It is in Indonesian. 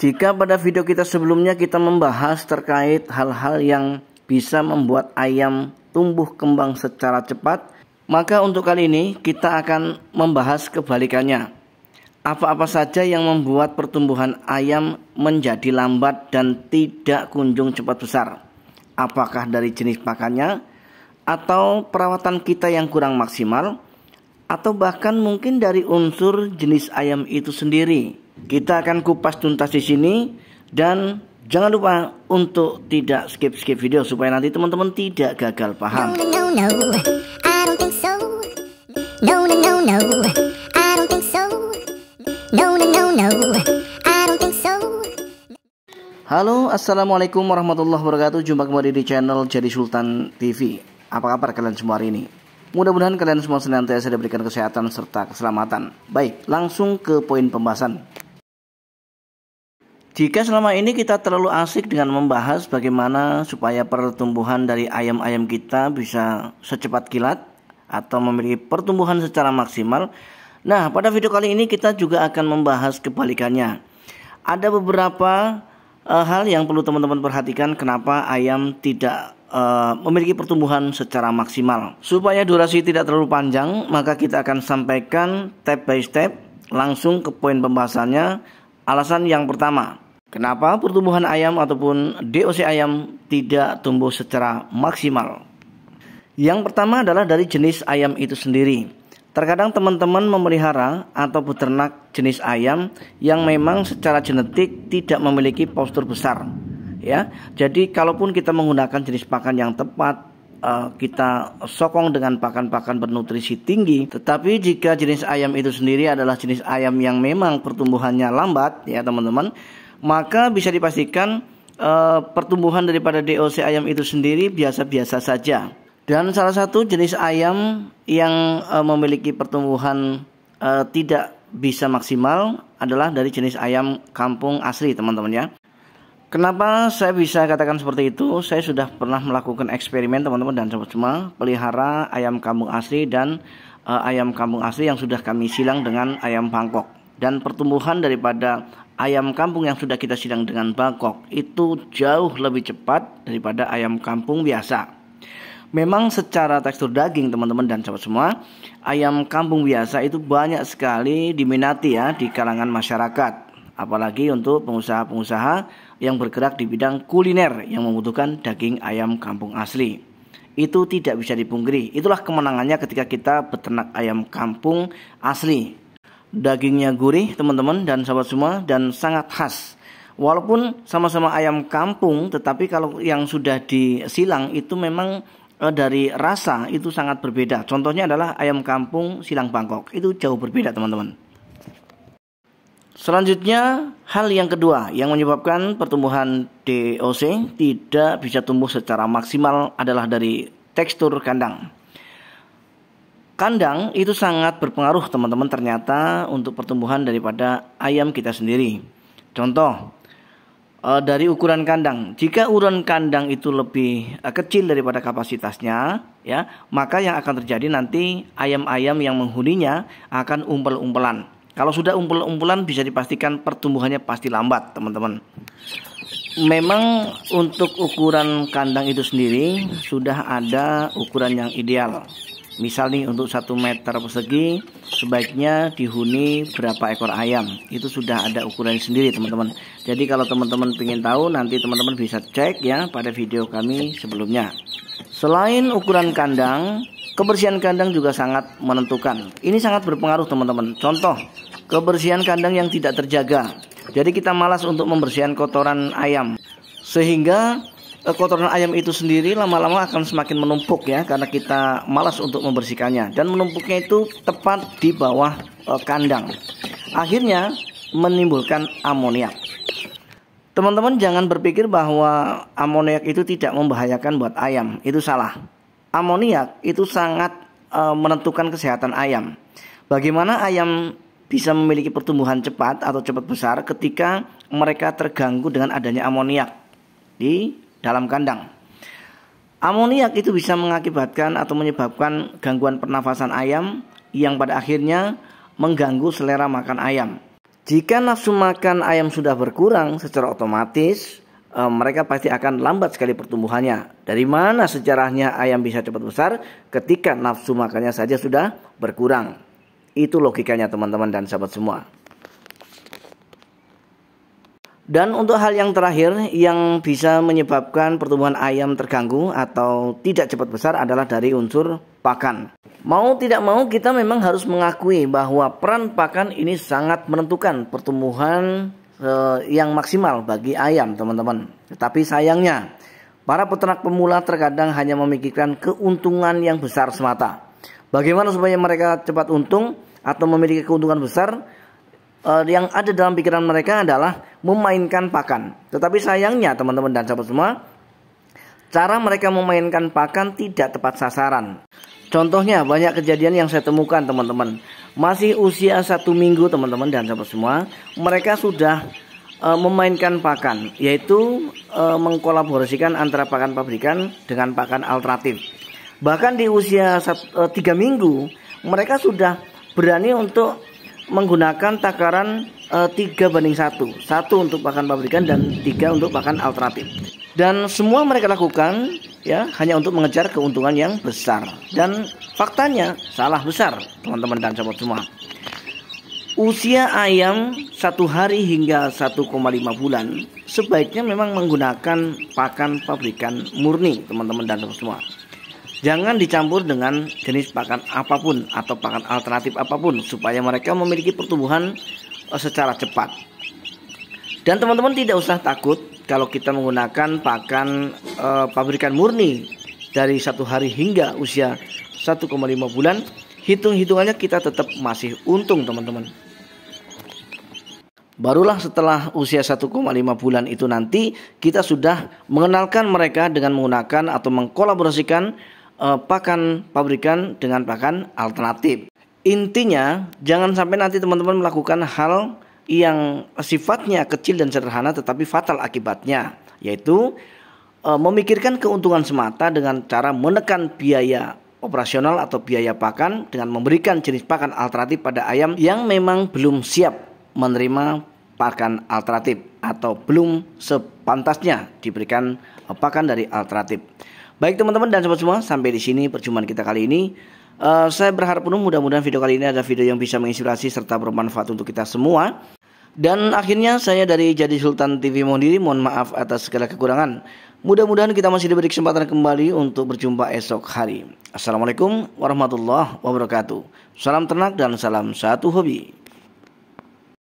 Jika pada video kita sebelumnya kita membahas terkait hal-hal yang bisa membuat ayam tumbuh kembang secara cepat, maka untuk kali ini kita akan membahas kebalikannya. Apa-apa saja yang membuat pertumbuhan ayam menjadi lambat dan tidak kunjung cepat besar? Apakah dari jenis pakannya, atau perawatan kita yang kurang maksimal, atau bahkan mungkin dari unsur jenis ayam itu sendiri? Kita akan kupas tuntas di sini, dan jangan lupa untuk tidak skip video supaya nanti teman-teman tidak gagal paham. Halo, assalamualaikum warahmatullahi wabarakatuh. Jumpa kembali di channel Jadi Sultan TV. Apa kabar kalian semua hari ini? Mudah-mudahan kalian semua senantiasa diberikan kesehatan serta keselamatan. Baik, langsung ke poin pembahasan. Jika selama ini kita terlalu asik dengan membahas bagaimana supaya pertumbuhan dari ayam-ayam kita bisa secepat kilat atau memiliki pertumbuhan secara maksimal, nah pada video kali ini kita juga akan membahas kebalikannya. Ada beberapa hal yang perlu teman-teman perhatikan kenapa ayam tidak memiliki pertumbuhan secara maksimal. Supaya durasi tidak terlalu panjang, maka kita akan sampaikan step by step langsung ke poin pembahasannya. Alasan yang pertama, kenapa pertumbuhan ayam ataupun DOC ayam tidak tumbuh secara maksimal? Yang pertama adalah dari jenis ayam itu sendiri. Terkadang teman-teman memelihara atau beternak jenis ayam yang memang secara genetik tidak memiliki postur besar, ya. Jadi kalaupun kita menggunakan jenis pakan yang tepat, kita sokong dengan pakan-pakan bernutrisi tinggi, tetapi jika jenis ayam itu sendiri adalah jenis ayam yang memang pertumbuhannya lambat, ya teman-teman, maka bisa dipastikan pertumbuhan daripada DOC ayam itu sendiri biasa-biasa saja. Dan salah satu jenis ayam yang memiliki pertumbuhan tidak bisa maksimal adalah dari jenis ayam kampung asli, teman-teman ya. Kenapa saya bisa katakan seperti itu? Saya sudah pernah melakukan eksperimen, teman-teman dan sobat semua, pelihara ayam kampung asli dan ayam kampung asli yang sudah kami silang dengan ayam Bangkok. Dan pertumbuhan daripada ayam kampung yang sudah kita silang dengan Bangkok itu jauh lebih cepat daripada ayam kampung biasa. Memang secara tekstur daging, teman-teman dan sobat semua, ayam kampung biasa itu banyak sekali diminati ya di kalangan masyarakat. Apalagi untuk pengusaha-pengusaha yang bergerak di bidang kuliner yang membutuhkan daging ayam kampung asli. Itu tidak bisa dipungkiri. Itulah kemenangannya ketika kita beternak ayam kampung asli. Dagingnya gurih, teman-teman dan sahabat semua, dan sangat khas. Walaupun sama-sama ayam kampung, tetapi kalau yang sudah disilang itu memang dari rasa itu sangat berbeda. Contohnya adalah ayam kampung silang Bangkok. Itu jauh berbeda, teman-teman. Selanjutnya, hal yang kedua yang menyebabkan pertumbuhan DOC tidak bisa tumbuh secara maksimal adalah dari tekstur kandang. Kandang itu sangat berpengaruh, teman-teman, ternyata untuk pertumbuhan daripada ayam kita sendiri. Contoh, dari ukuran kandang. Jika ukuran kandang itu lebih kecil daripada kapasitasnya, ya, maka yang akan terjadi nanti ayam-ayam yang menghuninya akan umpel-umpelan. Kalau sudah umpel-umpelan bisa dipastikan pertumbuhannya pasti lambat, teman-teman. Memang untuk ukuran kandang itu sendiri sudah ada ukuran yang ideal. Misal nih untuk 1 meter persegi sebaiknya dihuni berapa ekor ayam. Itu sudah ada ukuran sendiri, teman-teman. Jadi kalau teman-teman ingin tahu, nanti teman-teman bisa cek ya pada video kami sebelumnya. Selain ukuran kandang, kebersihan kandang juga sangat menentukan. Ini sangat berpengaruh, teman-teman. Contoh, kebersihan kandang yang tidak terjaga. Jadi kita malas untuk membersihkan kotoran ayam, sehingga kotoran ayam itu sendiri lama-lama akan semakin menumpuk ya, karena kita malas untuk membersihkannya. Dan menumpuknya itu tepat di bawah kandang. Akhirnya menimbulkan amoniak. Teman-teman jangan berpikir bahwa amoniak itu tidak membahayakan buat ayam. Itu salah. Amoniak itu sangat menentukan kesehatan ayam. Bagaimana ayam bisa memiliki pertumbuhan cepat atau cepat besar ketika mereka terganggu dengan adanya amoniak di dalam kandang. Amoniak itu bisa mengakibatkan atau menyebabkan gangguan pernafasan ayam yang pada akhirnya mengganggu selera makan ayam. Jika nafsu makan ayam sudah berkurang, secara otomatis mereka pasti akan lambat sekali pertumbuhannya. Dari mana sejarahnya ayam bisa cepat besar ketika nafsu makannya saja sudah berkurang? Itu logikanya teman-teman dan sahabat semua. Dan untuk hal yang terakhir yang bisa menyebabkan pertumbuhan ayam terganggu atau tidak cepat besar adalah dari unsur pakan. Mau tidak mau kita memang harus mengakui bahwa peran pakan ini sangat menentukan pertumbuhan yang maksimal bagi ayam, teman-teman. Tetapi sayangnya para peternak pemula terkadang hanya memikirkan keuntungan yang besar semata. Bagaimana supaya mereka cepat untung atau memiliki keuntungan besar? Yang ada dalam pikiran mereka adalah memainkan pakan. Tetapi sayangnya teman-teman dan sahabat semua, cara mereka memainkan pakan tidak tepat sasaran. Contohnya banyak kejadian yang saya temukan teman-teman. Masih usia 1 minggu teman-teman dan sahabat semua, mereka sudah memainkan pakan, yaitu mengkolaborasikan antara pakan pabrikan dengan pakan alternatif. Bahkan di usia 3 minggu mereka sudah berani untuk menggunakan takaran 3:1. 1 untuk pakan pabrikan dan 3 untuk pakan alternatif. Dan semua mereka lakukan ya hanya untuk mengejar keuntungan yang besar. Dan faktanya salah besar teman-teman dan sahabat semua. Usia ayam 1 hari hingga 1,5 bulan sebaiknya memang menggunakan pakan pabrikan murni teman-teman dan sahabat semua. Jangan dicampur dengan jenis pakan apapun atau pakan alternatif apapun supaya mereka memiliki pertumbuhan secara cepat. Dan teman-teman tidak usah takut kalau kita menggunakan pakan pabrikan murni dari 1 hari hingga usia 1,5 bulan, hitung-hitungannya kita tetap masih untung teman-teman. Barulah setelah usia 1,5 bulan itu nanti kita sudah mengenalkan mereka dengan menggunakan atau mengkolaborasikan pakan pabrikan dengan pakan alternatif. Intinya jangan sampai nanti teman-teman melakukan hal yang sifatnya kecil dan sederhana tetapi fatal akibatnya, yaitu memikirkan keuntungan semata dengan cara menekan biaya operasional atau biaya pakan dengan memberikan jenis pakan alternatif pada ayam yang memang belum siap menerima pakan alternatif atau belum sepantasnya diberikan pakan dari alternatif. Baik teman-teman dan sobat semua, sampai di sini perjumpaan kita kali ini. Saya berharap penuh mudah-mudahan video kali ini ada video yang bisa menginspirasi serta bermanfaat untuk kita semua. Dan akhirnya saya dari Jadi Sultan TV mohon diri, mohon maaf atas segala kekurangan. Mudah-mudahan kita masih diberi kesempatan kembali untuk berjumpa esok hari. Assalamualaikum warahmatullahi wabarakatuh. Salam ternak dan salam satu hobi.